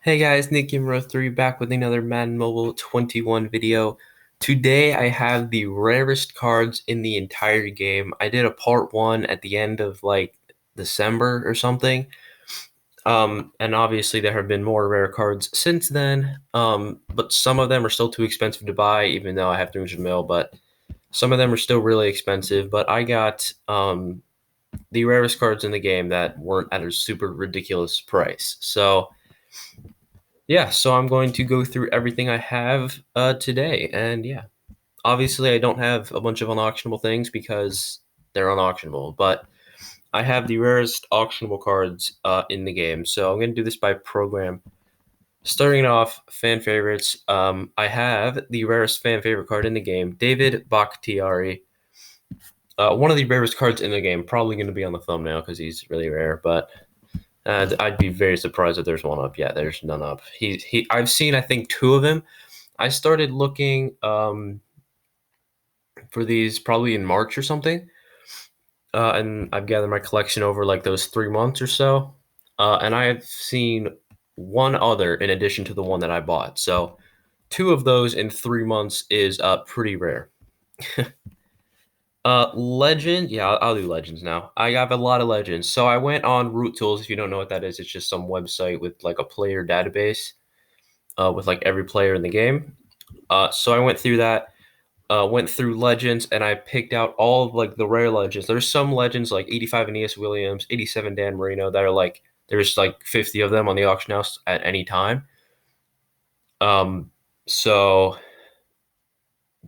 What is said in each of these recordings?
Hey guys, Nick Imro 3 back with another Madden Mobile 21 video. Today I have the rarest cards in the entire game. I did a part 1 at the end of like December or something. And obviously there have been more rare cards since then. But some of them are still too expensive to buy, even though I have 300 mil, but some of them are still really expensive. But I got the rarest cards in the game that weren't at a super ridiculous price. So I'm going to go through everything I have today. And yeah, obviously, I don't have a bunch of unauctionable things because they're unauctionable, but I have the rarest auctionable cards in the game. So I'm going to do this by program. Starting off, fan favorites. I have the rarest fan favorite card in the game, David Bakhtiari. One of the rarest cards in the game, probably going to be on the thumbnail because he's really rare, but I'd be very surprised if there's one up. Yeah, there's none up. I've seen I think two of him. I started looking for these probably in March or something, and I've gathered my collection over like those 3 months or so, and I have seen one other in addition to the one that I bought. So two of those in 3 months is pretty rare. Legend, yeah, I'll do legends now. I have a lot of legends. So I went on Root Tools. If you don't know what that is, it's just some website with like a player database, with like every player in the game. So I went through that, went through legends, and I picked out all of like the rare legends. There's some legends like 85 Aeneas Williams, 87 Dan Marino that are like there's like 50 of them on the auction house at any time. So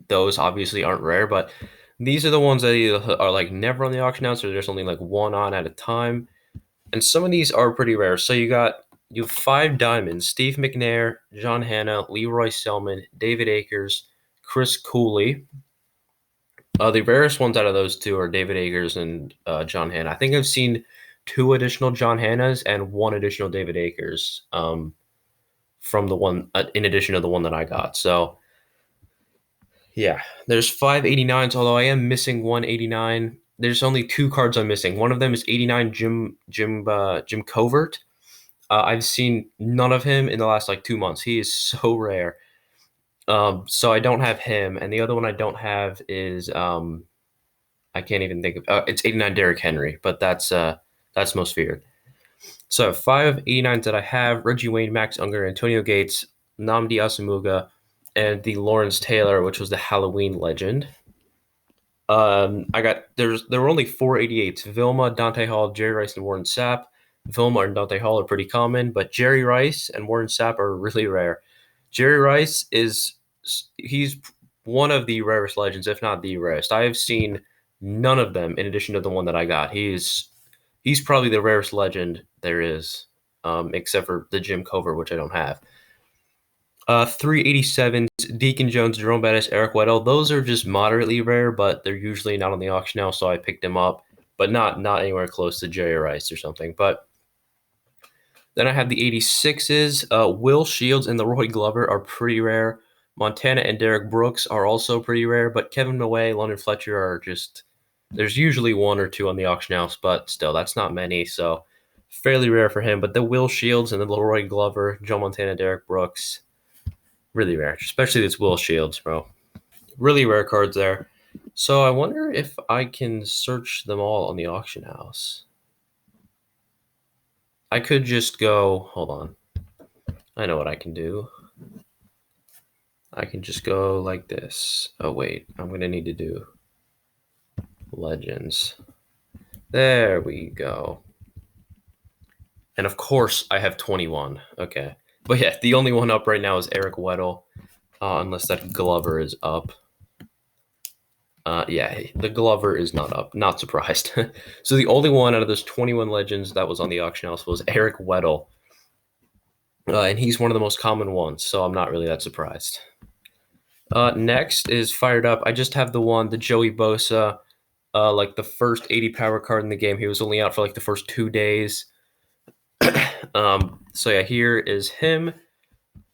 those obviously aren't rare, but these are the ones that either are like never on the auction house or there's only like one on at a time. And some of these are pretty rare. So you have five diamonds: Steve McNair, John Hanna, Leroy Selman, David Akers, Chris Cooley. The rarest ones out of those two are David Akers and John Hanna. I think I've seen two additional John Hannas and one additional David Akers, from the one in addition to the one that I got. So yeah, there's 589s, although I am missing 189. There's only two cards I'm missing. One of them is 89 Jim Covert. I've seen none of him in the last like 2 months. He is so rare. So I don't have him, and the other one I don't have is I can't even think of. It's 89 Derrick Henry, but that's most feared. So I have five 89s that I have: Reggie Wayne, Max Unger, Antonio Gates, Namdi Asamuga, and the Lawrence Taylor, which was the Halloween legend. There were only 488s: Vilma, Dante Hall, Jerry Rice, and Warren Sapp. Vilma and Dante Hall are pretty common, but Jerry Rice and Warren Sapp are really rare. Jerry Rice he's one of the rarest legends, if not the rarest. I have seen none of them in addition to the one that I got. He's probably the rarest legend there is, except for the Jim Cover, which I don't have. 387s, Deacon Jones, Jerome Bettis, Eric Weddle. Those are just moderately rare, but they're usually not on the auction now, so I picked them up, but not anywhere close to Jerry Rice or something. But then I have the 86s. Will Shields and Leroy Glover are pretty rare. Montana and Derek Brooks are also pretty rare, but Kevin Maway, London Fletcher are just there's usually one or two on the auction house, but still that's not many, so fairly rare for him. But the Will Shields and the Leroy Glover, Joe Montana, Derek Brooks, really rare, especially this Will Shields, bro. Really rare cards there. So I wonder if I can search them all on the auction house. I could just go, hold on. I know what I can do. I can just go like this. Oh, wait. I'm going to need to do legends. There we go. And of course, I have 21. Okay. But yeah, the only one up right now is Eric Weddle, unless that Glover is up. Yeah, the Glover is not up. Not surprised. So the only one out of those 21 legends that was on the auction house was Eric Weddle. And he's one of the most common ones, so I'm not really that surprised. Next is Fired Up. I just have the Joey Bosa, like the first 80 power card in the game. He was only out for like the first 2 days. So yeah, here is him.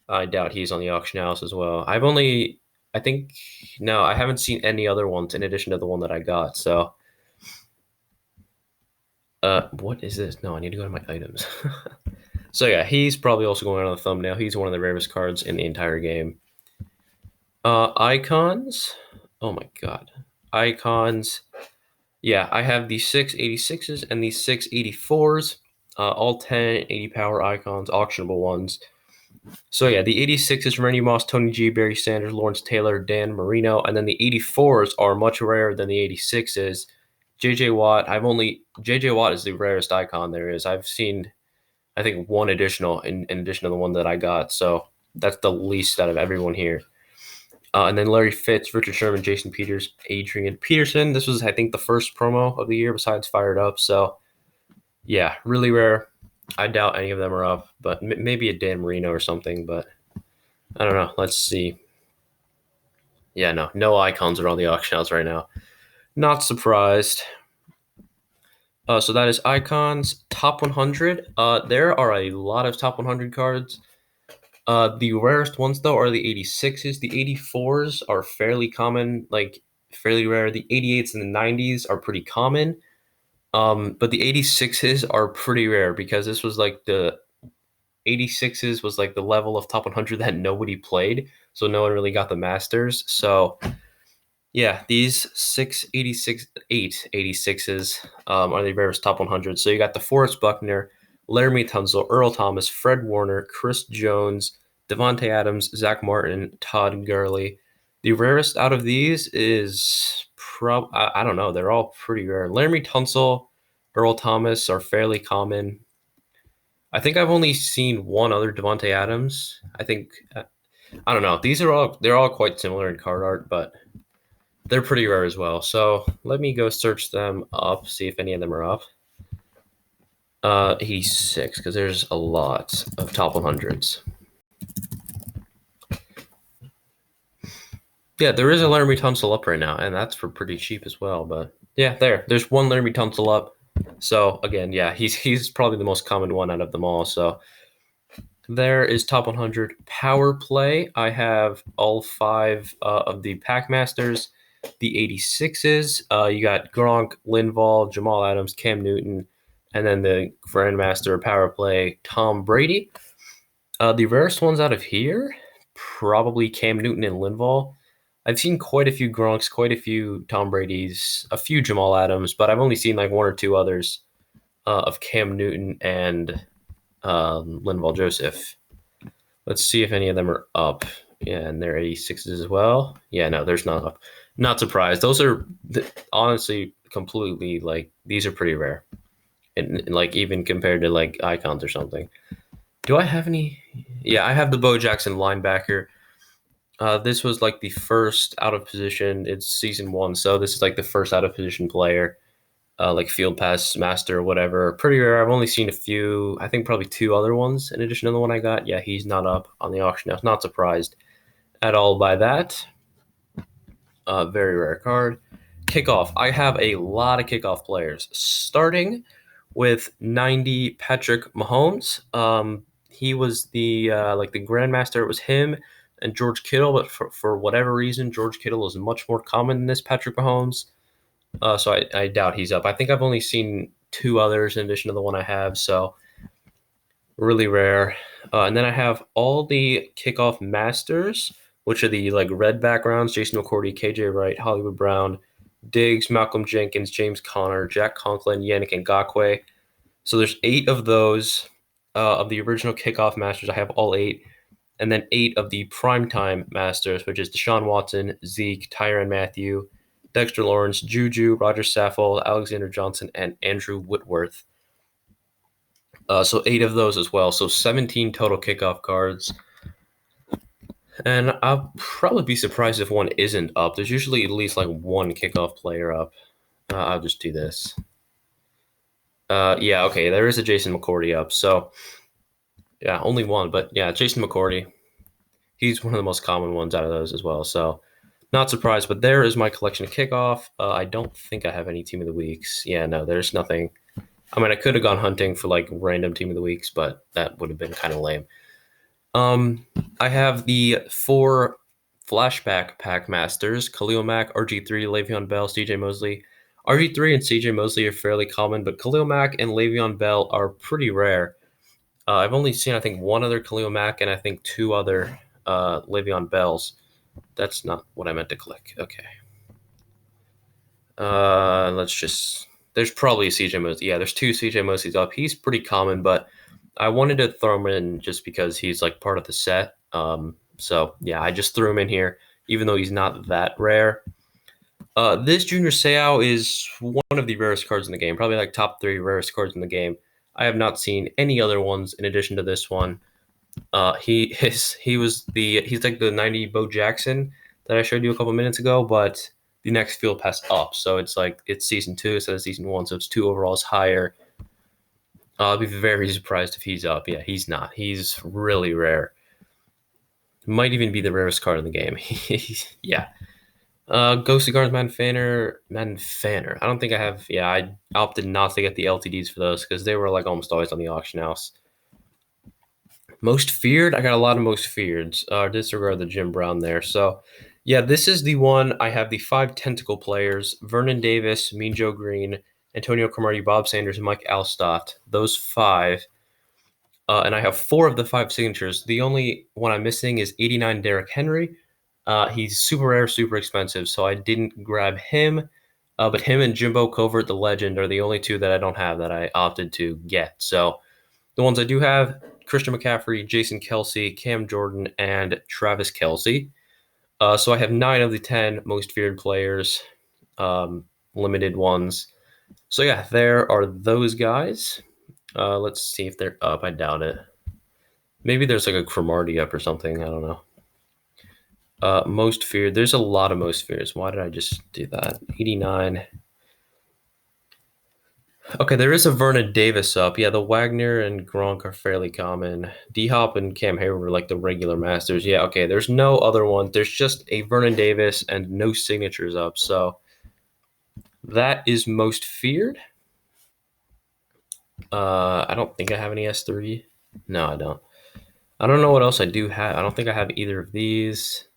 I doubt he's on the auction house as well. I haven't seen any other ones in addition to the one that I got. So, what is this? No, I need to go to my items. So yeah, he's probably also going on the thumbnail. He's one of the rarest cards in the entire game. Icons. Oh my god. Icons. Yeah, I have the 686s and the 684s. All 10 80 power icons, auctionable ones. So yeah, the 86s, Randy Moss, Tony G, Barry Sanders, Lawrence Taylor, Dan Marino, and then the 84s are much rarer than the 86s. JJ Watt, JJ Watt is the rarest icon there is. I've seen I think one additional in addition to the one that I got. So that's the least out of everyone here. And then Larry Fitz, Richard Sherman, Jason Peters, Adrian Peterson. This was, I think, the first promo of the year besides Fired Up. So, yeah, really rare. I doubt any of them are up, but maybe a Dan Marino or something. But I don't know. Let's see. Yeah, no icons are on the auction house right now. Not surprised. So that is icons top 100. There are a lot of top 100 cards. The rarest ones though are the 86s. The 84s are fairly common, like fairly rare. The 88s and the 90s are pretty common. But the 86s are pretty rare because this was like the 86s was like the level of top 100 that nobody played, so no one really got the masters. So yeah, these 686 886s are the rarest top 100. So you got the Forrest Buckner, Laramie Tunsil, Earl Thomas, Fred Warner, Chris Jones, Devontae Adams, Zach Martin, Todd Gurley. The rarest out of these is I don't know. They're all pretty rare. Laramie Tunsil, Earl Thomas are fairly common. I think I've only seen one other Devontae Adams. I think I don't know. They're all quite similar in card art, but they're pretty rare as well. So let me go search them up, see if any of them are up. 86, because there's a lot of top 100s. Yeah, there is a Laramie Tunsil up right now, and that's for pretty cheap as well. But yeah, there's one Laramie Tunsil up. So again, yeah, he's probably the most common one out of them all. So there is top 100 power play. I have all five of the Pack Masters, the 86s. You got Gronk, Linval, Jamal Adams, Cam Newton, and then the Grandmaster power play, Tom Brady. The rarest ones out of here, probably Cam Newton and Linval. I've seen quite a few Gronks, quite a few Tom Brady's, a few Jamal Adams, but I've only seen like one or two others of Cam Newton and Linval Joseph. Let's see if any of them are up. Yeah, and they're 86s as well. Yeah, no, there's not up. Not surprised. Those are honestly completely like these are pretty rare, and like even compared to like icons or something. Do I have any? Yeah, I have the Bo Jackson linebacker. This was like the first out of position. It's season 1, so this is like the first out of position player, like field pass master or whatever. Pretty rare. I've only seen a few. I think probably 2 other ones in addition to the one I got. Yeah, he's not up on the auction house. Not surprised at all by that. Very rare card. Kickoff. I have a lot of kickoff players, starting with 90 Patrick Mahomes. He was the like the grandmaster. It was him and George Kittle, but for whatever reason, George Kittle is much more common than this Patrick Mahomes. So I doubt he's up. I think I've only seen 2 others in addition to the one I have. So really rare. And then I have all the kickoff masters, which are the like red backgrounds: Jason McCourty, KJ Wright, Hollywood Brown, Diggs, Malcolm Jenkins, James Conner, Jack Conklin, Yannick Ngakoue. So there's 8 of those of the original kickoff masters. I have all 8. And then 8 of the primetime masters, which is Deshaun Watson, Zeke, Tyrann Mathieu, Dexter Lawrence, Juju, Roger Saffold, Alexander Johnson, and Andrew Whitworth. So 8 of those as well. So 17 total kickoff cards. And I'll probably be surprised if one isn't up. There's usually at least like one kickoff player up. I'll just do this. Yeah, okay, there is a Jason McCourty up. So, yeah, only one. But yeah, Jason McCourty. He's one of the most common ones out of those as well. So, not surprised. But there is my collection of kickoff. I don't think I have any team of the weeks. Yeah, no, there's nothing. I mean, I could have gone hunting for like random team of the weeks, but that would have been kind of lame. I have the 4 flashback pack masters: Khalil Mack, RG3, Le'Veon Bell, CJ Mosley. RG3 and CJ Mosley are fairly common, but Khalil Mack and Le'Veon Bell are pretty rare. I've only seen, I think, one other Khalil Mack and I think two other Le'Veon Bells. That's not what I meant to click. Okay. Let's just. There's probably a CJ Mosley. Yeah, there's two CJ Mosleys up. He's pretty common, but I wanted to throw him in just because he's like part of the set. So yeah, I just threw him in here, even though he's not that rare. This Junior Seau is one of the rarest cards in the game, probably like top 3 rarest cards in the game. I have not seen any other ones in addition to this one. He's like the 90 Bo Jackson that I showed you a couple minutes ago, but the next field pass up, so it's like it's season 2 instead of season 1, so it's 2 overalls higher. I'll be very surprised if he's up. Yeah, he's not. He's really rare. Might even be the rarest card in the game. Yeah. Ghostly Guards, Madden Fanner. I don't think I have. Yeah, I opted not to get the LTDs for those because they were like almost always on the auction house. Most feared, I got a lot of most feared. Disregard the Jim Brown there. So, yeah, this is the one. I have the 5 tentacle players: Vernon Davis, Mean Joe Green, Antonio Cromartie, Bob Sanders, and Mike Alstott. Those 5. And I have 4 of the 5 signatures. The only one I'm missing is 89 Derrick Henry. He's super rare, super expensive, so I didn't grab him. But him and Jimbo Covert, the legend, are the only 2 that I don't have that I opted to get. So the ones I do have: Christian McCaffrey, Jason Kelsey, Cam Jordan, and Travis Kelsey. So I have 9 of the 10 most feared players, limited ones. So yeah, there are those guys. Let's see if they're up. I doubt it. Maybe there's like a Cromartie up or something. I don't know. Most feared. There's a lot of most fears. Why did I just do that? 89. Okay, there is a Vernon Davis up. Yeah, the Wagner and Gronk are fairly common. D-Hop and Cam Hayward are like the regular masters. Yeah, okay, there's no other one. There's just a Vernon Davis and no signatures up. So that is most feared. I don't think I have any S3. No, I don't. I don't know what else I do have. I don't think I have either of these.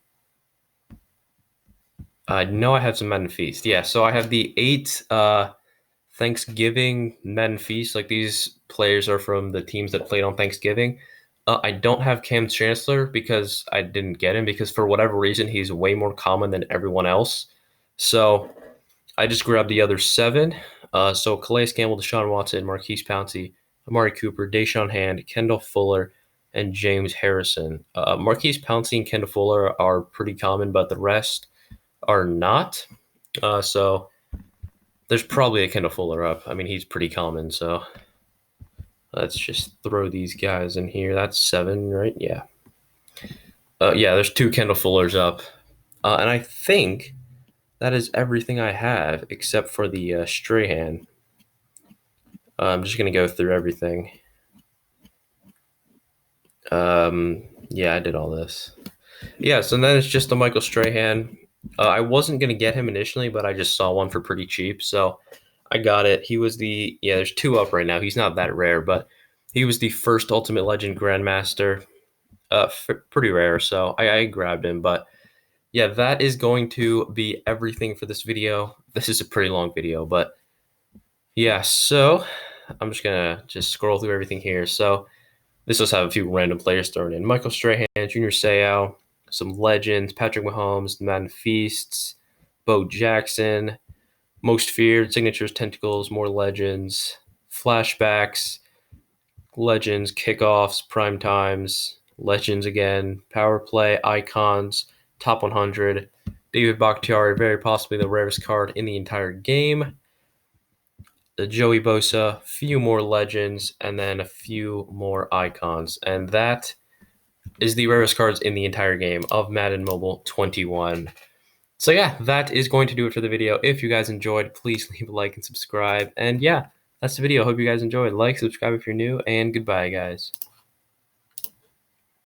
I know I have some Madden Feast. Yeah, so I have the 8 Thanksgiving Madden Feast. Like these players are from the teams that played on Thanksgiving. I don't have Cam Chancellor because I didn't get him because for whatever reason he's way more common than everyone else. So I just grabbed the other 7. So Calais Campbell, Deshaun Watson, Marquise Pouncey, Amari Cooper, Deshaun Hand, Kendall Fuller, and James Harrison. Marquise Pouncey and Kendall Fuller are pretty common, but the rest are not. So there's probably a Kendall Fuller up. I mean, he's pretty common, so let's just throw these guys in here. That's 7, right? Yeah. Yeah, there's 2 Kendall Fullers up. And I think that is everything I have except for the Strahan. I'm just going to go through everything. Yeah, I did all this. Yeah, so then it's just the Michael Strahan. I wasn't going to get him initially, but I just saw one for pretty cheap, so I got it. He was there's 2 up right now. He's not that rare, but he was the first Ultimate Legend Grandmaster. Pretty rare, so I grabbed him. But yeah, that is going to be everything for this video. This is a pretty long video, but yeah, so I'm just going to scroll through everything here. So this does have a few random players thrown in. Michael Strahan, Junior Seau, some legends: Patrick Mahomes, Madden Feasts, Bo Jackson, Most Feared, Signatures, Tentacles, more legends, Flashbacks, legends, kickoffs, prime times, legends again, power play, icons, top 100, David Bakhtiari, very possibly the rarest card in the entire game, the Joey Bosa, few more legends, and then a few more icons. And that is the rarest cards in the entire game of Madden Mobile 21. So yeah, that is going to do it for the video. If you guys enjoyed, please leave a like and subscribe. And yeah, that's the video. Hope you guys enjoyed. Like, subscribe if you're new, and goodbye, guys.